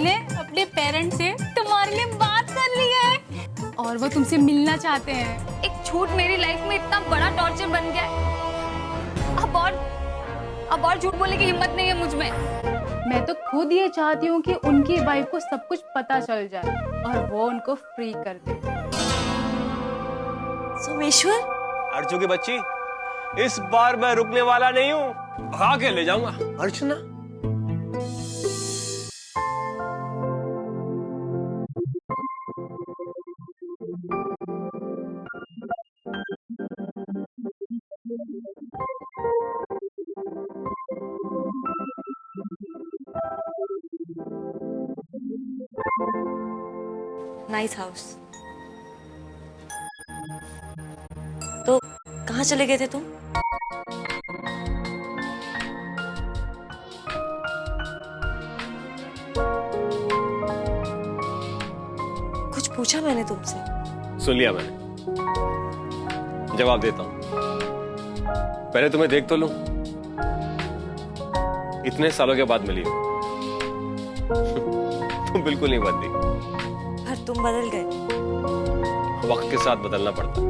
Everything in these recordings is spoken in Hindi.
मैंने अपने पेरेंट्स से तुम्हारे लिए बात कर ली है और वो तुमसे मिलना चाहते हैं। एक झूठ मेरी लाइफ में इतना बड़ा टॉर्चर बन गया है। अब और झूठ बोलने की हिम्मत नहीं है मुझ में। मैं तो खुद ये चाहती हूँ कि उनकी वाइफ को सब कुछ पता चल जाए और वो उनको फ्री कर दे। सोमेश्वर, अर्चू की बच्ची, इस बार मैं रुकने वाला नहीं हूँ, भगा के ले जाऊंगा। अर्चना, नाइस हाउस। तो कहाँ चले गए थे तुम? कुछ पूछा मैंने तुमसे? सुन लिया मैंने, जवाब देता हूँ। पहले तुम्हें देख तो लूं, इतने सालों के बाद मिली हो। तुम बिल्कुल नहीं बदली। पर तुम बदल गए। वक्त के साथ बदलना पड़ता।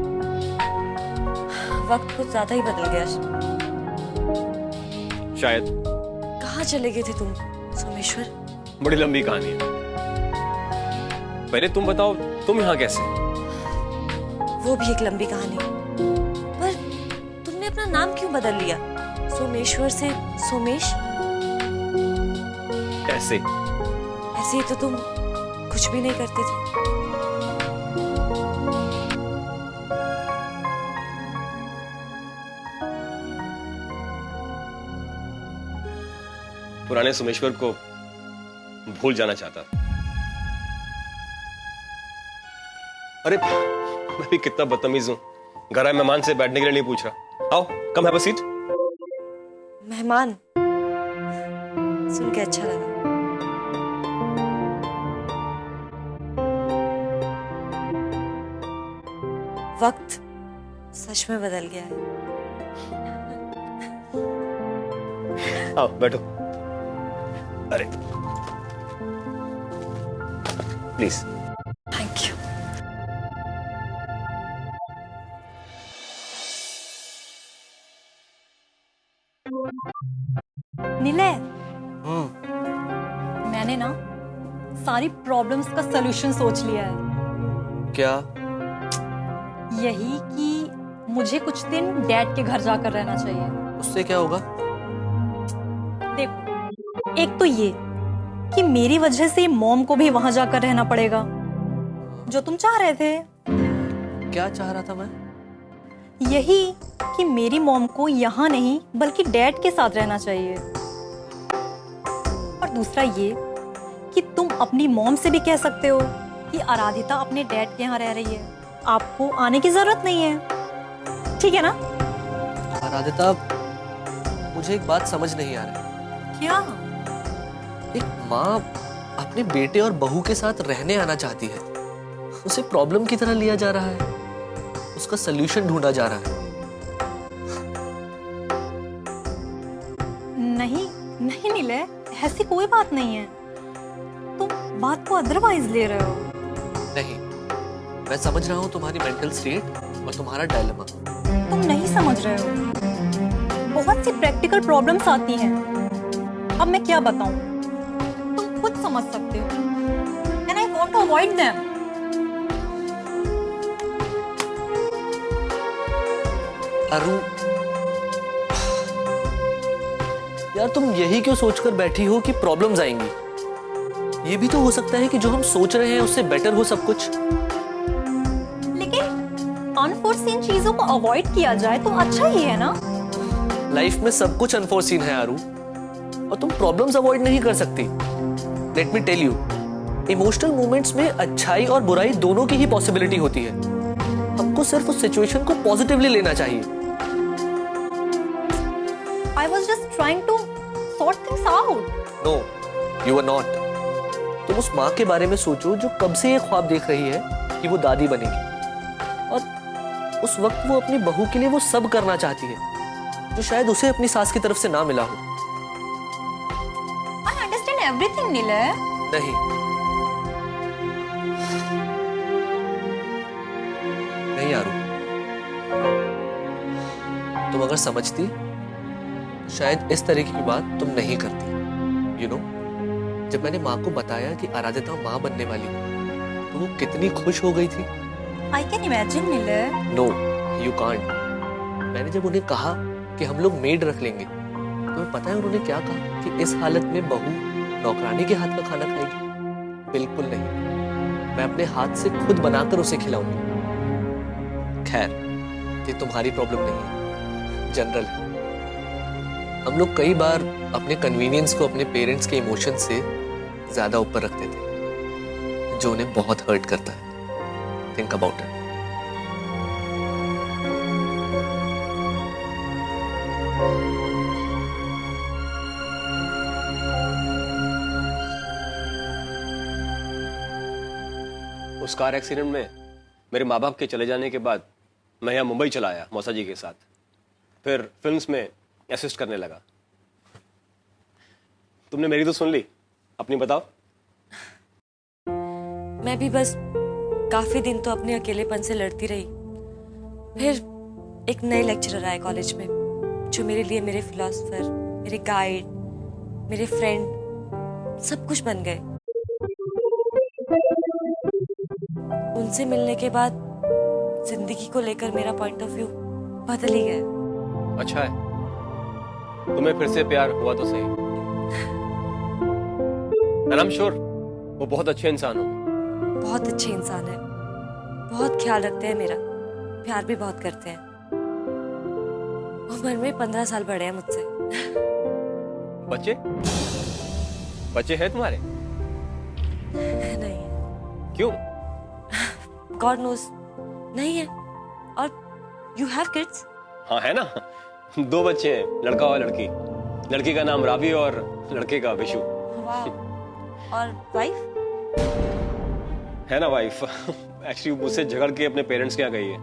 वक्त कुछ ज्यादा ही बदल गया शायद। कहाँ चले गए थे तुम सोमेश्वर? बड़ी लंबी कहानी है, पहले तुम बताओ, तुम यहाँ कैसे? वो भी एक लंबी कहानी है। पर तुमने अपना नाम क्यों बदल लिया? सोमेश्वर से सोमेश? ऐसे ऐसे ही तो तुम कुछ भी नहीं करते थे। पुराने सोमेश्वर को भूल जाना चाहता। अरे मैं भी कितना बदतमीज हूं, घर आए मेहमान से बैठने के लिए नहीं पूछ रहा। आओ, कम हैव अ सीट। मेहमान सुन के अच्छा लगा। वक्त सच में बदल गया है। आओ बैठो। अरे प्लीज। Thank you. नीले, मैंने ना सारी प्रॉब्लम्स का सलूशन सोच लिया है। क्या? यही कि मुझे कुछ दिन डैड के घर जाकर रहना चाहिए। उससे क्या होगा? देखो, एक तो ये कि मेरी वजह से मॉम को भी वहां जाकर रहना पड़ेगा, जो तुम चाह रहे थे। क्या चाह रहा था मैं? यही कि मेरी मॉम को यहाँ नहीं बल्कि डैड के साथ रहना चाहिए। और दूसरा ये कि तुम अपनी मॉम से भी कह सकते हो कि आराधिता अपने डैड के यहाँ रह रही है, आपको आने की जरूरत नहीं है। ठीक है ना? आराधिता, मुझे एक बात समझ नहीं आ रही। क्या? एक माँ अपने बेटे और बहू के साथ रहने आना चाहती है, उसे प्रॉब्लम की तरह लिया जा रहा है, उसका सलूशन ढूंढा जा रहा है। नहीं नहीं नीले, ऐसी कोई बात नहीं है। तुम बात को अदरवाइज ले रहे हो। नहीं, मैं समझ रहा हूँ तुम्हारी मेंटल स्टेट और तुम्हारा डायलेमा। तुम नहीं समझ रहे हो। बहुत सी प्रैक्टिकल प्रॉब्लम्स आती हैं। अब मैं क्या बताऊं? तुम खुद समझ सकते हो। And I want to avoid them. Aru, यार तुम यही क्यों सोचकर बैठी हो कि प्रॉब्लम्स आएंगी? ये भी तो हो सकता है कि जो हम सोच रहे हैं उससे बेटर हो सब कुछ। लेकिन अनफोर्सीन चीजों को अवॉइड किया जाए तो अच्छा ही है ना? लाइफ में सब कुछ अनफोर्सीन है आरू, और तुम प्रॉब्लम्स अवॉइड नहीं कर सकती। Let me tell you, emotional moments में अच्छाई और बुराई दोनों की ही पॉसिबिलिटी होती है। हमको सिर्फ उस सिचुएशन को पॉजिटिवली लेना चाहिए। I was just trying to sort things out. No, you are not. तुम उस माँ के बारे में सोचो जो कब से ये ख्वाब देख रही है कि वो दादी बनेगी, और उस वक्त वो अपनी बहू के लिए वो सब करना चाहती है जो शायद उसे अपनी सास की तरफ से ना मिला हो। I understand everything, नीले, नहीं, नहीं आरू, तुम अगर समझती शायद इस तरीके की बात तुम नहीं करती। You know, जब मैंने माँ को बताया कि आराधिता माँ बनने वाली है, तो वो कितनी खुश हो गई थी। I can imagine, Miller. No, you can't. मैंने जब उन्हें कहा कि हम लोग मेड रख लेंगे, तो तुम्हें पता है उन्होंने क्या कहा कि इस हालत में बहू नौकरानी के हाथ का खाना खाएगी? बिल्कुल नहीं, मैं अपने हाथ से खुद बनाकर उसे खिलाऊंगी। खैर, ये तुम्हारी प्रॉब्लम नहीं है, जनरल है। हम लोग कई बार अपने कन्वीनियंस को अपने पेरेंट्स के इमोशन से ज्यादा ऊपर रख देते हैं, जो उन्हें बहुत हर्ट करता है। Think about it. उस कार एक्सीडेंट में मेरे माँ बाप के चले जाने के बाद मैं यहाँ मुंबई चला आया मौसा जी के साथ। फिर फिल्म्स में असिस्ट करने लगा। तुमने मेरी तो सुन ली, अपनी बताओ। मैं भी बस काफी दिन तो अपने अकेलेपन से लड़ती रही। फिर एक नए लेक्चरर आए कॉलेज में, जो मेरे लिए मेरे फिलोसोफर, मेरे गाइड, मेरे फ्रेंड सब कुछ बन गए। उनसे मिलने के बाद जिंदगी को लेकर मेरा पॉइंट ऑफ व्यू बदल ही गया। अच्छा है, तुम्हें फिर से प्यार हुआ तो सही। And I'm sure वो बहुत अच्छे इंसान होंगे। बहुत अच्छे इंसान है, बहुत ख्याल रखते हैं मेरा, प्यार भी बहुत करते हैं। उम्र में 15 साल बड़े हैं मुझसे। बच्चे बच्चे हैं तुम्हारे? नहीं, क्यों? गॉड नोज नहीं है। और यू हैव किड्स? हाँ है ना, 2 बच्चे हैं, लड़का और लड़की। लड़की का नाम रावी और लड़के का विशु। वाह। और वाइफ? है ना वाइफ। एक्चुअली मुझसे झगड़ के अपने पेरेंट्स के यहाँ गई है।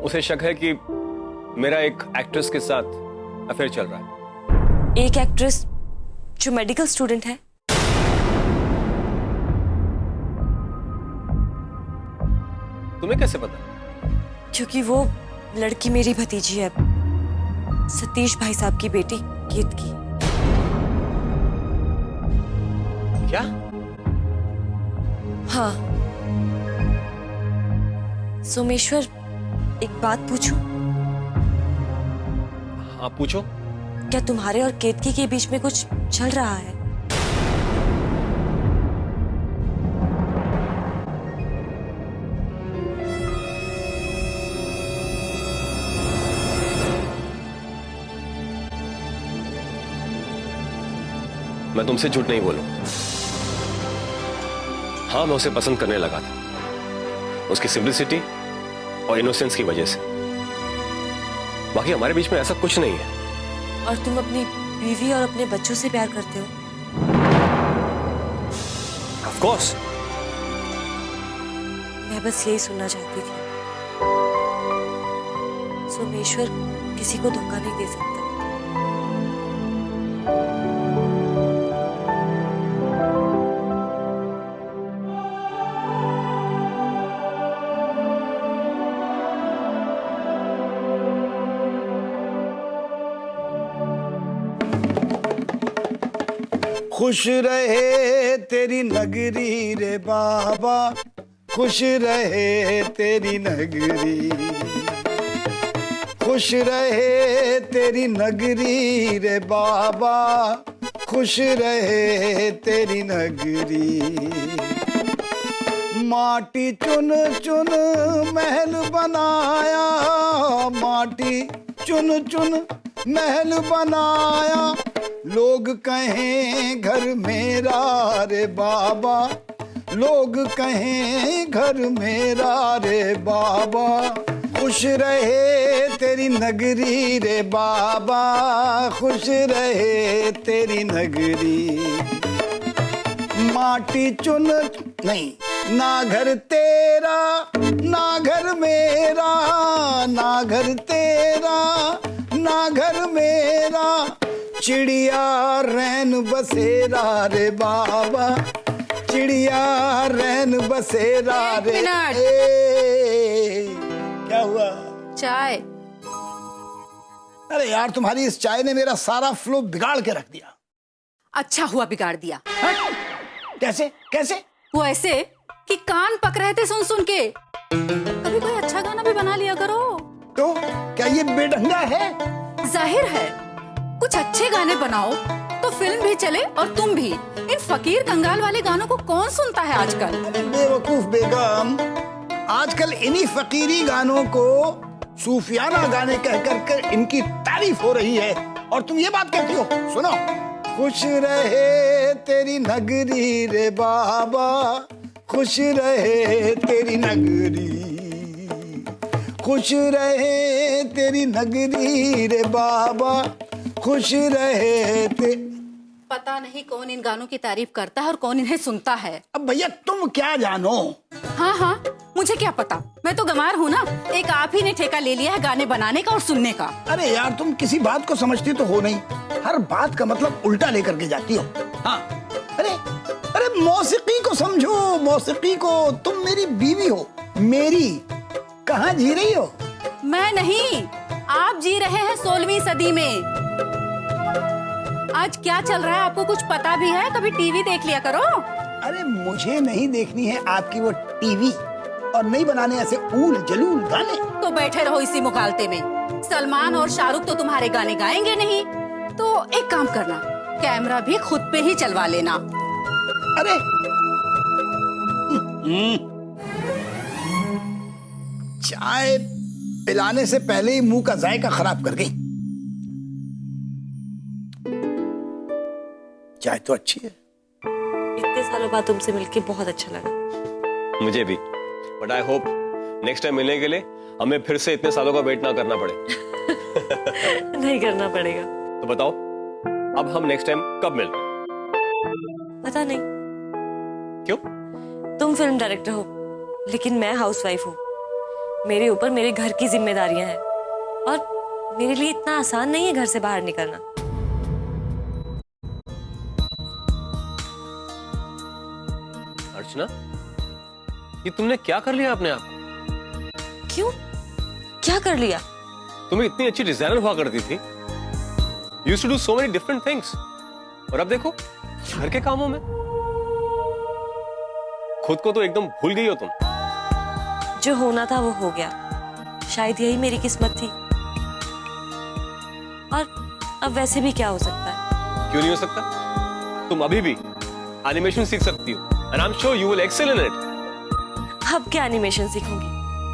उसे शक है कि मेरा एक एक्ट्रेस के साथ अफेयर चल रहा है। एक एक्ट्रेस जो मेडिकल स्टूडेंट है? तुम्हें कैसे पता? क्योंकि वो लड़की मेरी भतीजी है, सतीश भाई साहब की बेटी गीत की। क्या? हाँ। सोमेश्वर, एक बात पूछूं? हाँ पूछो। क्या तुम्हारे और केतकी के बीच में कुछ चल रहा है? मैं तुमसे झूठ नहीं बोलूं। हाँ, मैं उसे पसंद करने लगा था, उसकी सिंपलिसिटी और इनोसेंस की वजह से। बाकी हमारे बीच में ऐसा कुछ नहीं है। और तुम अपनी बीवी और अपने बच्चों से प्यार करते हो? Of course. मैं बस यही सुनना चाहती थी। सोमेश्वर किसी को धोखा नहीं दे सकता। खुश रहे तेरी नगरी रे बाबा, खुश रहे तेरी नगरी, खुश रहे तेरी नगरी रे बाबा, खुश रहे तेरी नगरी। माटी चुन चुन महल बनाया, माटी चुन चुन महल बनाया, लोग कहें घर मेरा रे बाबा, लोग कहें घर मेरा रे बाबा। खुश रहे तेरी नगरी रे बाबा, खुश रहे तेरी नगरी। माटी चुन नहीं, ना घर तेरा ना घर मेरा, ना घर तेरा ना घर मेरा, चिड़िया रैन बसेरा रे बाबा, चिड़िया रैन बसेरा एक रे। मिनट। क्या हुआ? चाय। अरे यार, तुम्हारी इस चाय ने मेरा सारा फ्लो बिगाड़ के रख दिया। अच्छा हुआ बिगाड़ दिया। कैसे कैसे? वो ऐसे कि कान पक रहे थे सुन सुन के। कभी कोई अच्छा गाना भी बना लिया करो। तो क्या ये बेढंगा है? जाहिर है, कुछ अच्छे गाने बनाओ तो फिल्म भी चले और तुम भी। इन फकीर कंगाल वाले गानों को कौन सुनता है आजकल? अरे बेवकूफ बेगम, आजकल इन्हीं फकीरी गानों को सूफियाना गाने कह कर इनकी तारीफ हो रही है और तुम ये बात कहती हो। सुनो, खुश रहे तेरी नगरी रे बाबा, खुश रहे तेरी नगरी, खुश रहे तेरी नगरी रे बाबा, खुश रहे ते। पता नहीं कौन इन गानों की तारीफ करता है और कौन इन्हें सुनता है। अब भैया तुम क्या जानो? हाँ हाँ, मुझे क्या पता, मैं तो गंवार हूँ ना। एक आप ही ने ठेका ले लिया है गाने बनाने का और सुनने का। अरे यार, तुम किसी बात को समझती तो हो नहीं, हर बात का मतलब उल्टा लेकर के जाती हो। हाँ, अरे अरे मौसीकी को समझो, मौसीकी को। तुम मेरी बीवी हो, मेरी। कहाँ जी रही हो? मैं नहीं, आप जी रहे हैं 16वीं सदी में। आज क्या चल रहा है आपको कुछ पता भी है? कभी टीवी देख लिया करो। अरे मुझे नहीं देखनी है आपकी वो टीवी, और नहीं बनाने ऐसे ऊल जलूल गाने। तो बैठे रहो इसी मुकालते में। सलमान और शाहरुख तो तुम्हारे गाने गाएंगे नहीं, तो एक काम करना, कैमरा भी खुद पे ही चलवा लेना। अरे चाय पिलाने से पहले ही मुंह का जायका खराब कर गई। चाय तो अच्छी है। इतने सालों बाद तुमसे मिलके बहुत अच्छा लगा। मुझे भी, but I hope next time मिलने के लिए हमें फिर से इतने सालों का वेट ना करना पड़े। नहीं करना पड़ेगा। तो बताओ, अब हम नेक्स्ट टाइम कब मिल रहे हैं? पता नहीं। क्यों? तुम फिल्म डायरेक्टर हो, लेकिन मैं हाउसवाइफ हूँ। मेरे ऊपर मेरे घर की जिम्मेदारियां हैं और मेरे लिए इतना आसान नहीं है घर से बाहर निकलना। अर्चना, ये तुमने क्या कर लिया अपने आप? क्यों? क्या कर लिया? तुम्हें इतनी अच्छी डिजाइनर हुआ करती थी, used to do so many different things, और अब देखो घर के कामों में खुद को तो एकदम भूल गई हो तुम। जो होना था वो हो गया, शायद यही मेरी किस्मत थी। और अब वैसे भी क्या हो सकता है? क्यों नहीं हो सकता? तुम अभी भी एनिमेशन सीख सकती हो, and I'm sure you will excel in it. अब क्या एनिमेशन सीखूंगी?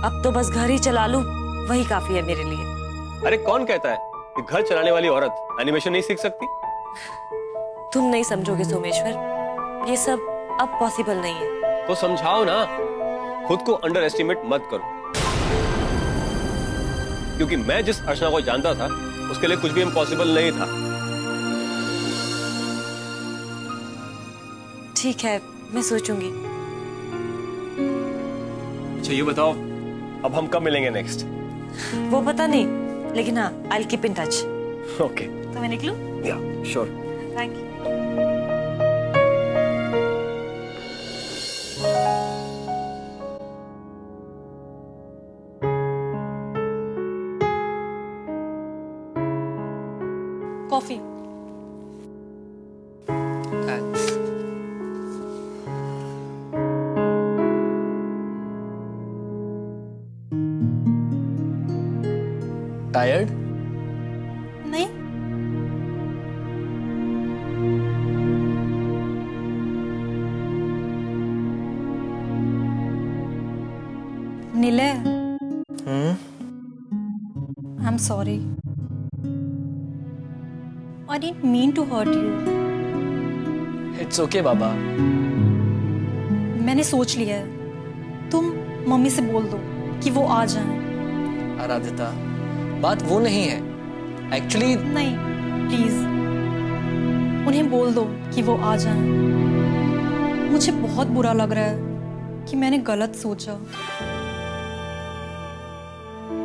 अब तो बस घर ही चला लूं, वही काफी है मेरे लिए। अरे कौन कहता है कि घर चलाने वाली औरत एनिमेशन नहीं सीख सकती? तुम नहीं समझोगे सोमेश्वर, ये सब अब पॉसिबल नहीं है। तो समझाओ ना, खुद को अंडर एस्टिमेट मत करो, क्योंकि मैं जिस अर्चना को जानता था उसके लिए कुछ भी इम्पॉसिबल नहीं था। ठीक है, मैं सोचूंगी। अच्छा ये बताओ, अब हम कब मिलेंगे नेक्स्ट? वो पता नहीं, लेकिन हाँ, I'll keep in touch। Okay, तो मैं निकलूं? या sure. Thank you. Coffee. Tired? नहीं, नीले, I'm sorry. I didn't mean to hurt you. It's okay बाबा। मैंने सोच लिया है, तुम मम्मी से बोल दो कि वो आ जाएं। आराधिता, बात वो नहीं है एक्चुअली। नहीं, प्लीज उन्हें बोल दो कि वो आ जाएं। मुझे बहुत बुरा लग रहा है कि मैंने गलत सोचा।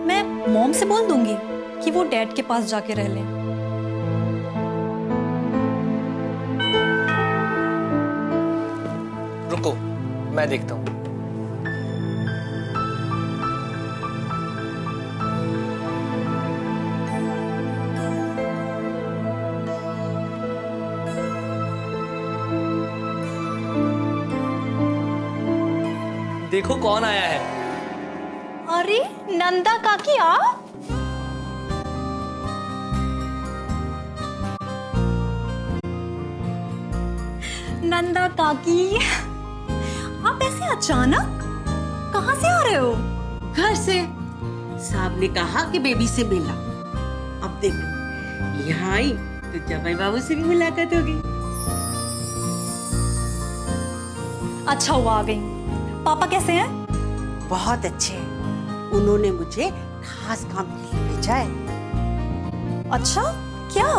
मैं मॉम से बोल दूंगी कि वो डैड के पास जाके रह लें। मैं देखता हूँ। देखो कौन आया है। अरे नंदा काकी आप? नंदा काकी, आप ऐसे अचानक कहाँ से आ रहे हो? घर से। साहब ने कहा कि बेबी से मिला। अब देखो यहाँ आई तो जमाई बाबू से भी मुलाकात होगी। अच्छा हुआ आ गई। पापा कैसे हैं? बहुत अच्छे हैं। उन्होंने मुझे खास काम के लिए भेजा है। अच्छा, क्या?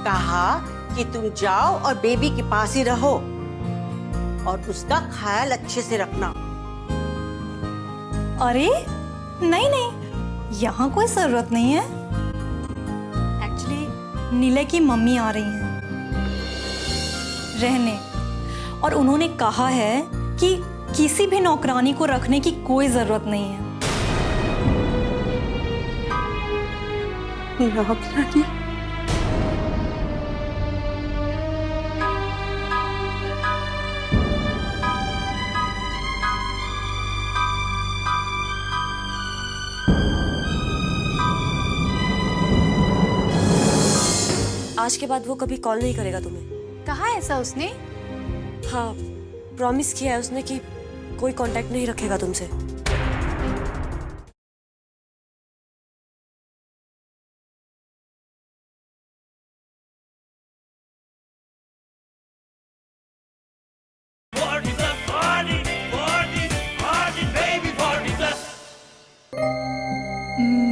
कहा कि तुम जाओ और बेबी के पास ही रहो और उसका ख्याल अच्छे से रखना। अरे नहीं नहीं, यहाँ कोई जरूरत नहीं है। एक्चुअली नीले की मम्मी आ रही हैं रहने, और उन्होंने कहा है कि किसी भी नौकरानी को रखने की कोई जरूरत नहीं है। नौकरानी? आज के बाद वो कभी कॉल नहीं करेगा तुम्हें। कहा ऐसा उसने? हाँ, प्रॉमिस किया है उसने कि कोई कांटेक्ट नहीं रखेगा तुमसे।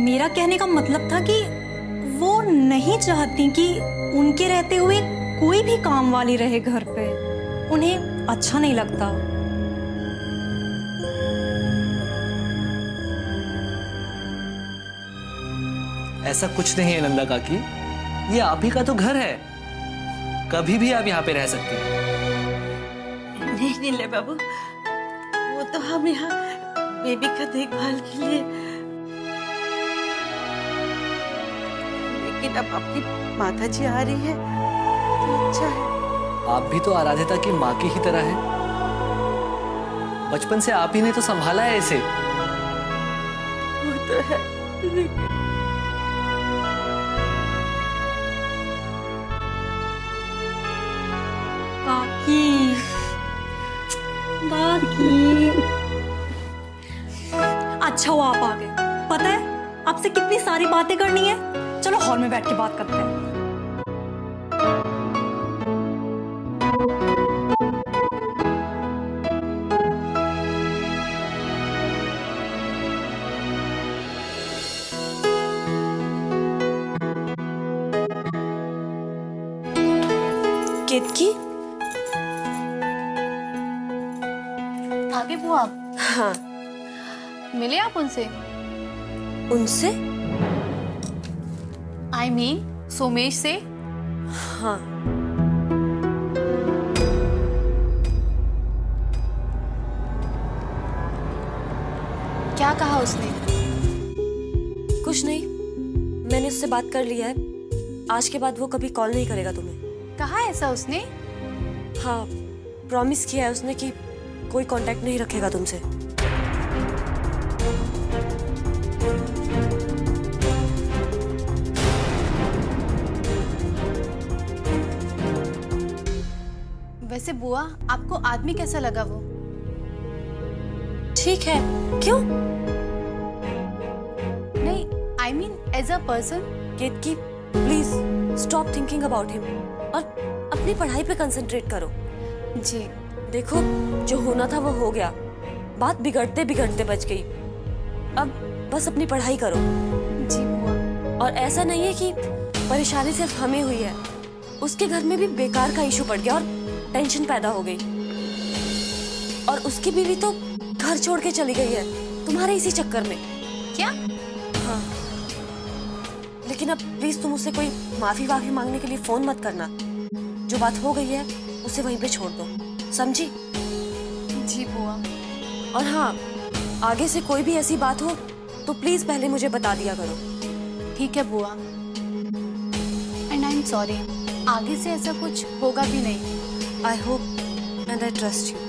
मेरा कहने का मतलब था कि वो नहीं चाहती कि उनके रहते हुए कोई भी काम वाली रहे घर पे। उन्हें अच्छा नहीं लगता। ऐसा कुछ नहीं है नंदा काकी, ये आप ही का तो घर है, कभी भी आप यहाँ पे रह सकती हैं। नहीं नीले बाबू, वो तो हम यहाँ बेबी का देखभाल के लिए, लेकिन अब आपकी माता जी आ रही है तो अच्छा है। आप भी तो आराधिता की माँ की ही तरह हैं। बचपन से आप ही ने तो संभाला है इसे। वो तो है, लेकिन काकी, काकी। अच्छा हुआ आप आ गए। पता है आपसे कितनी सारी बातें करनी है। चलो हॉल में बैठ के बात करते हैं। केतकी? आगे बुआ, हाँ। मिले आप उनसे? उनसे? I mean, सोमेश से? हाँ। क्या कहा उसने? कुछ नहीं, मैंने उससे बात कर लिया है। आज के बाद वो कभी कॉल नहीं करेगा तुम्हें। कहा ऐसा उसने? हाँ, प्रॉमिस किया है उसने कि कोई कांटेक्ट नहीं रखेगा तुमसे। वैसे बुआ, आपको आदमी कैसा लगा वो? ठीक है। क्यों? नहीं, I mean as a person. Ketaki, please stop thinking about him और अपनी पढ़ाई पे कंसंट्रेट करो। जी। देखो, जो होना था वो हो गया। बात बिगड़ते बिगड़ते बच गई। अब बस अपनी पढ़ाई करो। जी बुआ। और ऐसा नहीं है कि परेशानी सिर्फ हमें हुई है, उसके घर में भी बेकार का इशू पड़ गया और टेंशन पैदा हो गई। और उसकी बीवी तो घर छोड़ के चली गई है तुम्हारे इसी चक्कर में। क्या? हाँ, लेकिन अब प्लीज तुम उससे कोई माफी वाफी मांगने के लिए फोन मत करना। जो बात हो गई है उसे वहीं पे छोड़ दो, समझी? जी बुआ। और हाँ, आगे से कोई भी ऐसी बात हो तो प्लीज पहले मुझे बता दिया करो। ठीक है बुआ। एंड आई एम सॉरी, आगे से ऐसा कुछ होगा भी नहीं। I hope and I trust you.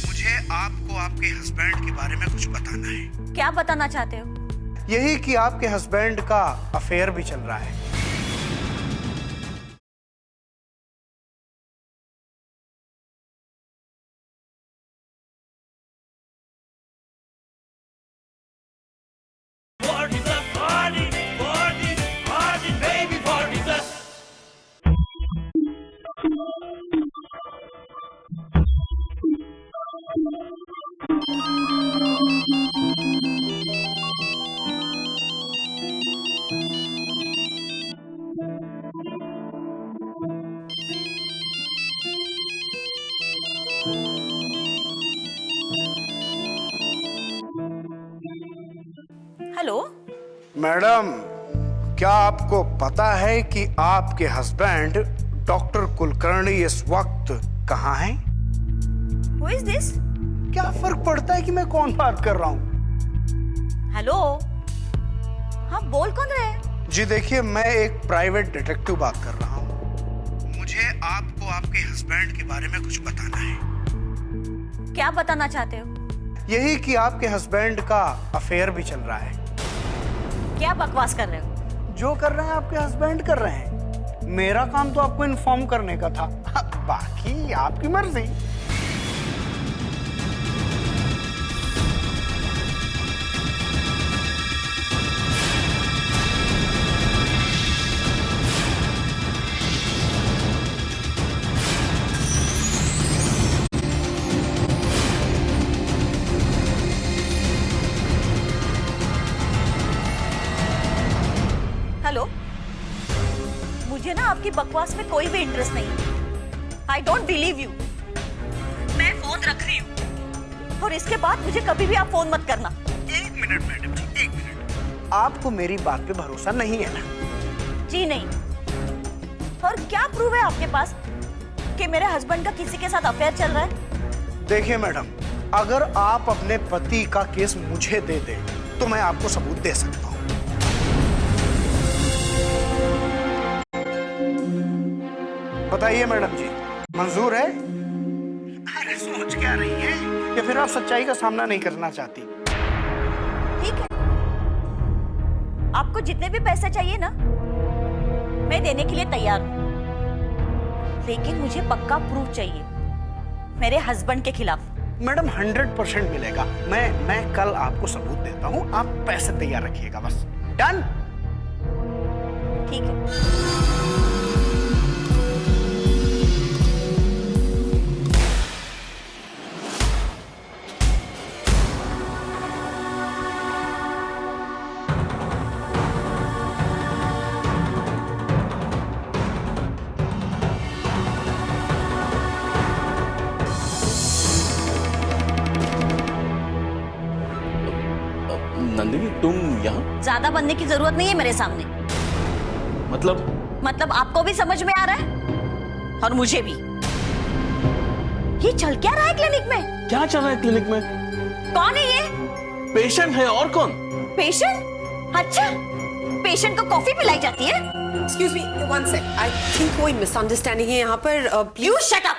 मुझे आपको आपके हस्बैंड के बारे में कुछ बताना है। क्या बताना चाहते हो? यही कि आपके हस्बैंड का अफेयर भी चल रहा है। हेलो मैडम, क्या आपको पता है कि आपके हस्बैंड डॉक्टर कुलकर्णी इस वक्त कहाँ हैं? Who is this? क्या फर्क पड़ता है कि मैं कौन बात कर रहा हूँ? हेलो, हाँ बोल कौन रहे हैं? जी देखिए, मैं एक प्राइवेट डिटेक्टिव बात कर रहा हूँ। मुझे आपको आपके हस्बैंड के बारे में कुछ बताना है। क्या बताना चाहते हो? यही कि आपके हस्बैंड का अफेयर भी चल रहा है। क्या बकवास कर रहे हो? जो कर रहे हैं आपके हस्बैंड कर रहे हैं। मेरा काम तो आपको इन्फॉर्म करने का था, बाकी आपकी मर्जी। हेलो, मुझे ना आपकी बकवास में कोई भी इंटरेस्ट नहीं है। I don't believe you. मैं फोन रख रही हूँ और इसके बाद मुझे कभी भी आप फोन मत करना। एक मिनट मैडम जी, एक मिनट। आपको मेरी बात पे भरोसा नहीं है ना? जी नहीं। और क्या प्रूफ है आपके पास कि मेरे हस्बैंड का किसी के साथ अफेयर चल रहा है? देखिए मैडम, अगर आप अपने पति का केस मुझे दे दें तो मैं आपको सबूत दे सकता हूँ। बताइए मैडम जी, मंजूर है? अरे सोच क्या रही है, या फिर आप सच्चाई का सामना नहीं करना चाहती? ठीक है, आपको जितने भी पैसे चाहिए ना, मैं देने के लिए तैयार हूँ, लेकिन मुझे पक्का प्रूफ चाहिए मेरे हस्बैंड के खिलाफ। मैडम 100% मिलेगा। मैं कल आपको सबूत देता हूँ, आप पैसे तैयार रखिएगा बस। डन? ठीक है। नंदिनी, तुम यहाँ? ज्यादा बनने की जरूरत नहीं है मेरे सामने। मतलब आपको भी समझ में आ रहा है और मुझे भी। ये चल क्या रहा है क्लिनिक में? क्या चल रहा है क्लिनिक में? कौन है ये? पेशेंट है, और कौन? पेशेंट? अच्छा, पेशेंट को कॉफी पिलाई जाती है? Excuse me, one sec. I think कोई मिसअंडरस्टैंडिंग है यहाँ पर। You shut up!